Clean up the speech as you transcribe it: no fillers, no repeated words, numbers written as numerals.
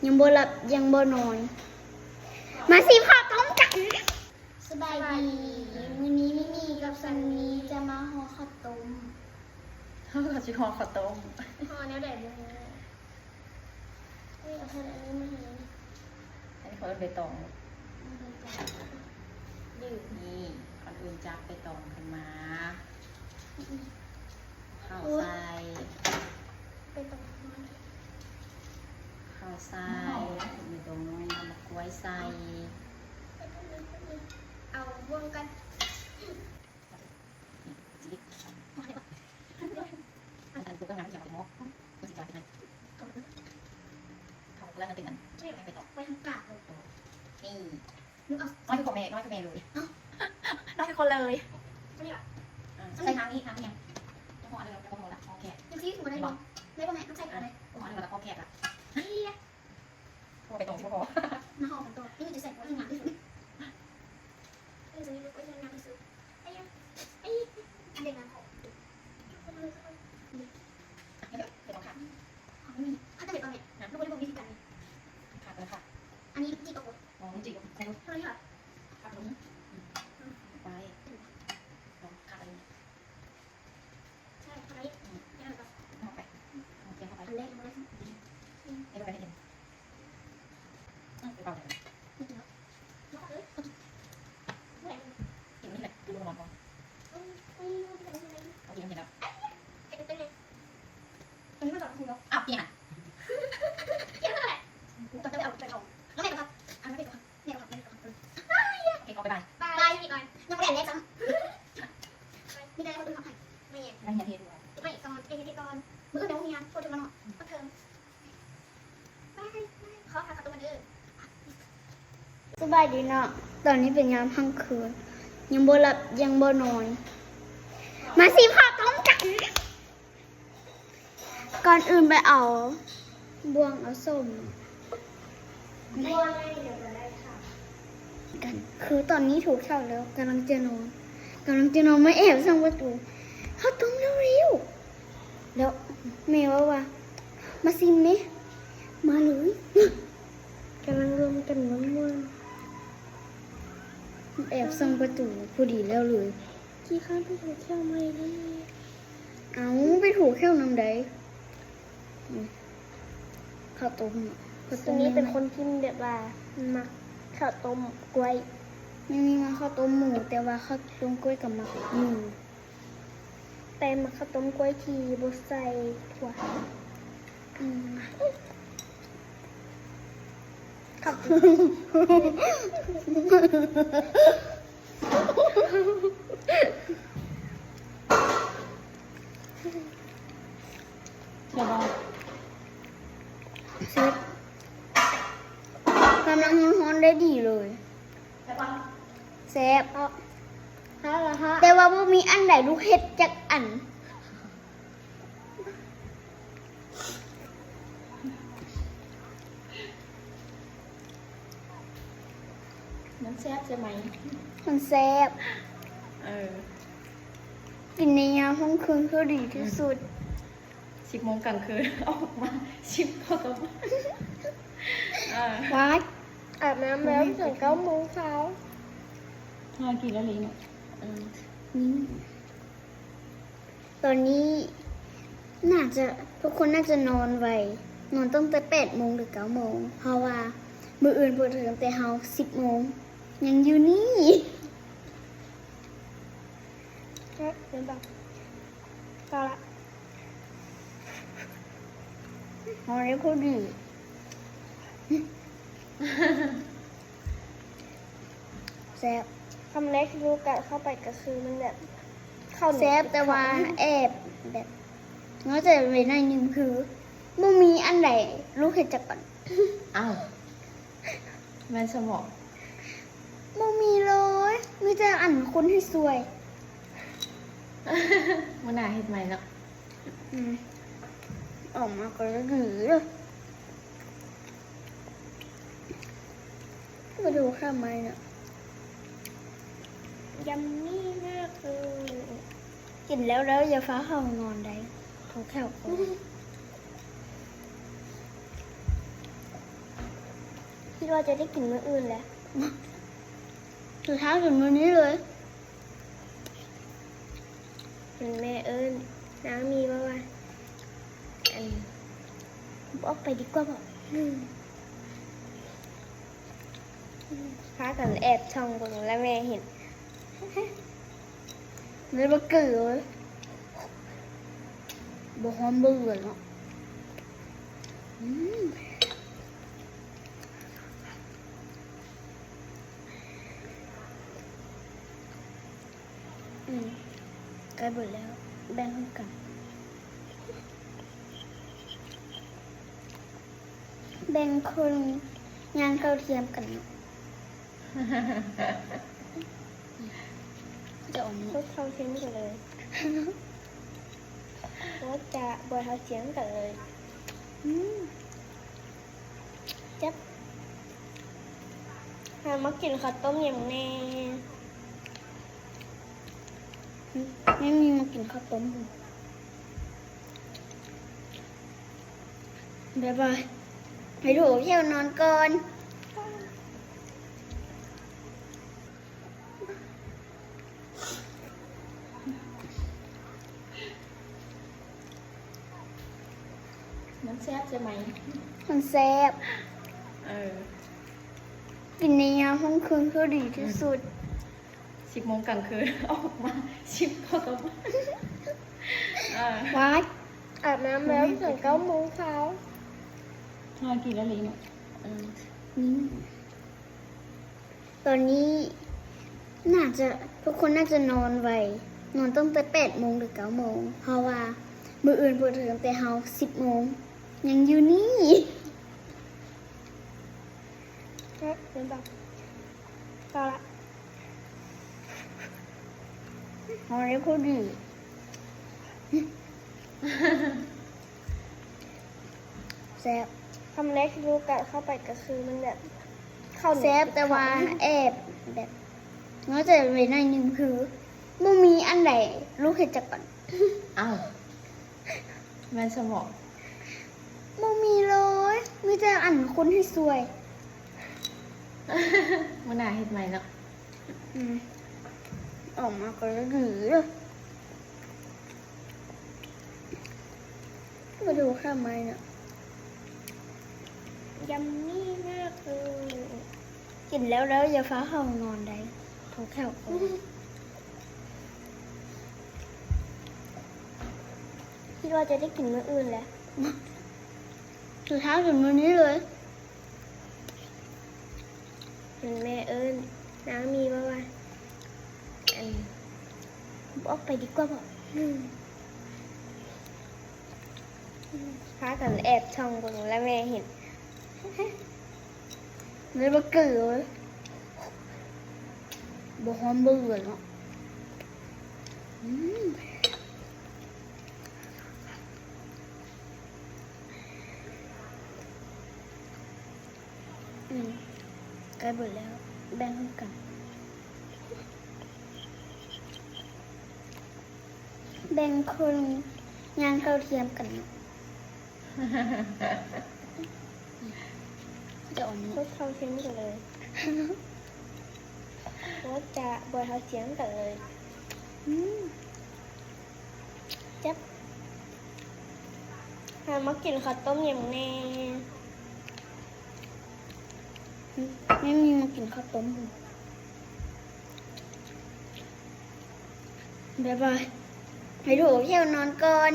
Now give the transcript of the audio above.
ยังบ่หลับยังบ่นอน มาสิพอต้มกันสบายดีมื้อนี้มิมีกับซันนี่จะมาห่อข้าวต้ม เขาชิฮอข้าวต้ม ห่อแนวใดบ่ฮู้เอ้ยเอาเท่าอันนี้มาให้ อันนี้เขาเป็นใบตอง ดื่ม นี่ก่อนอื่นจับใบตองขึ้นมาข้าวใส่ ไปตรงนั้น ข้าวใส่มีตรงน้อยมะกล้วยใส่ เอาร่วมกันอันนี้กูก็งานที่อยากไปมอกกูจะจ่ายไปไหนเขาแล้วนั่นเป็นอันไปต่อ ไปทางกาบเลย นี่ นึกเอา น้อยคือพ่อแม่น้อยคือแม่เลย น้อยคนเลย ใส่ทางนี้ยังต้องห่ออะไรแล้วก็ห่อละห่อแขก ยังซี่ถูกได้บ่ได้บ่แม่ต้องใส่อะไร ห่ออะไรแล้วห่อแขกอ่ะห่อไปตรงที่พอ มาห่อกันตัวนี่จะใส่ไว้ที่งานที่สุดนี่จะมีไว้ที่งานที่สุดไอ้อันเด็กงานของ ไปตรงค่ะ ของไม่มีถ้าจะเด็กตอนเนี้ยลูกไม่ได้บอกวิธีการ ขาดเลยค่ะ อันนี้จีตก มองจริงใส่ เท่านี้ค่ะ ขาดตรงนี้ไปลองขาดเลย ใช่เท่านี้แค่นั้นก็ เอาไปเอาเกียร์เข้าไป อันแรกมันได้ ให้ดูไปให้เห็นไปเป่าเลย ไม่ถึงแล้วแล้วก็เมื่อไหร่ เห็นนี่แหละดูนอนพอเอาเห็นแล้ว เป็นเลยอันนี้มาจากคุณแล้ว อ้าวเปลี่ยนอ่ะ เกี่ยวอะไรตอนจะไปเอาไปเอาแล้วแม่ก็ครับอันนั้นไปก่อนแม่ก็ครับแม่ก็ครับ โอเคเอาไปบาย บายพี่ก่อนยังไม่ได้เล่นซ้ำมีได้คนอื่นทำให้ไม่เอง นั่งยันเทดู ไม่ก่อนเองที่ก่อนมือเดี๋ยวมีงานโทรจะมาหน่อยก็เทิมบายขอพาขับตัวมาเด้อสบายดีเนาะตอนนี้เป็นยามค่ำคืนยังบ่หลับยังบ่นอน มาสิพอต้มกันก่อนอื่นไปเอาบวงเอาส้มบวงอะไรเดี๋ยวได้ค่ะกันคือตอนนี้ถูกเช่าแล้วกำลังจะนอนไม่แอบสั่งประตูข้าวต้มเร็วๆแล้วแม่ว่ามาซิมไหมมาเลยกำลังรวมกันม้วนๆแอบสั่งประตูพอดีแล้วเลยกี่ข้าวไปถูกเช่าไหมนะเอาไปถูกเช่าน้ำใดข้าวต้มตรงนี้เป็นคนที่แบบว่ามักข้าวต้มกล้วยไม่มีมาข้าวต้มหมูแต่ว่าข้าวต้มกล้วยกับมักหมูแต่มักข้าวต้มกล้วยที่บดใส่ถั่วข้าวต้ม เชื่อบ้าง เซ็ตกำลังฮ้อนๆได้ดีเลย ใช่ป่ะ แซ่บแต่ว่าบ่มีอันใดลูกเฮ็ดจักอัน น้ำแซ่บใช่ไหม มันแซ่บ อ กินในยามค่ำคืนคือดีที่สุด 10 โมงกลางคืนออกมาชิมข้าวต้ม ว้ายอาบน้ำแล้วถึง9 โมงเช้า กินแล้วลิ้น นี่ตอนนี้ทุกคนน่าจะนอนไวนอนตั้งแต่8 โมงหรือ9 โมงเพราะว่ามื้ออื่นเปิดเทอมแต่เฮา10 โมงยังอยู่นี่เดี๋ยวแบบต่อละนอนได้พอดีแซ่บ คำแรกที่รู้กันเข้าไปก็คือมันแบบเข้า แซ่บแต่ว่าแอบแบบน้อยแต่เวนหน่อยหนึงคือบ่มีอันใดลูกเห็ดจักก่อน อ้าวแม่สมอง บ่มีเลยมีแต่อันคนที่สวย มันน่าเห็นไหมเนาะ ออกมาก็ดีเลยมาดูข้ามไม้เนี่ย ยัมมี่มากเลย กินแล้วอย่าฟ้าเข้านอนได้ถูกแค่ก่อน คิดว่าจะได้กินมื้ออื่นแหละ สุดท้ายถึงมื้อนี้เลย เห็นแม่เอิญน้ามีบ่ว่าอัน ออกไปดีกว่าบอก พากันแอบช่องเบิ่งแล้วแม่เห็น เลยมาเกลือเลยบอกหอมเบื่อเนาะอืมใกล้หมดแล้วแบ่งกันแบ่งคนงานเข้าเทียมกันเนาะจะเอ่อน พวกเขาเช่นกันเลยว่าจะบ่เท่าเสียงกันเลย อืม จับหามากินข้าวต้มยำแน่ ไม่มีมากินข้าวต้มอยู่บ๊ายบายไปถูเที่ยวนอนก่อน มันแซ่บใช่ไหม มันแซ่บ เออ กินในยามค่ำคืนก็ดีที่สุด 10 โมงกลางคืน ออกมาชิมข้าวต้มว้าย อาบน้ำแล้วถึง9 โมงเช้า ทานกินแล้วลิ้น นี่ตอนนี้น่าจะทุกคนน่าจะนอนไวนอนตั้งแต่8 โมงหรือ9 โมง เพราะว่ามื้ออื่นเปิดเทอมแต่เฮา10 โมง ยังอยู่นี่ เอ๊ะเดี๋ยวบอกพอละ เฮาได้พูดดีแซ่บ คำแรกที่รู้กันเข้าไปก็คือมันแบบเข้า แซ่บแต่ว่าแอบแบบน้อยแต่เว้นหน่อยหนึงคือบ่มีอันใดลูกเฮ็ดจักก่อน อ้าวแม่สมอง บ่มีเลยมีแต่อันคนให้สวย มันน่าเฮ็ดใหม่เนาะ ออกมาก็จะดีเลยมาดูข้ามไหมเนี่ย ยำนี่มากเลย กินแล้วอย่าฟ้าเข้านอนได้ทุกแถวก่อน คิดว่าจะได้กินมื้ออื่นแหละ สุดท้ายถึงมื้อนี้เลย เห็นแม่เอิญน้ามีบ่ว่าอัน ออกไปดีกว่าบอก พากันแอบช่องเบิ่งแล้วแม่เห็น เลยมาเกลือเลยบอกหอมเบื่อเนาะอืมใกล้หมดแล้วแบ่งกันแบ่งคนงานเข้าเทียมกันเนาะจะเอ่อน พวกเขาเช่นกันเลยว่าจะบ่เท่าเสียงกันเลย อืม จับหามากินข้าวต้มยำแน่ ไม่มีมากินข้าวต้มอยู่บ๊ายบายไปถูเที่ยวนอนก่อน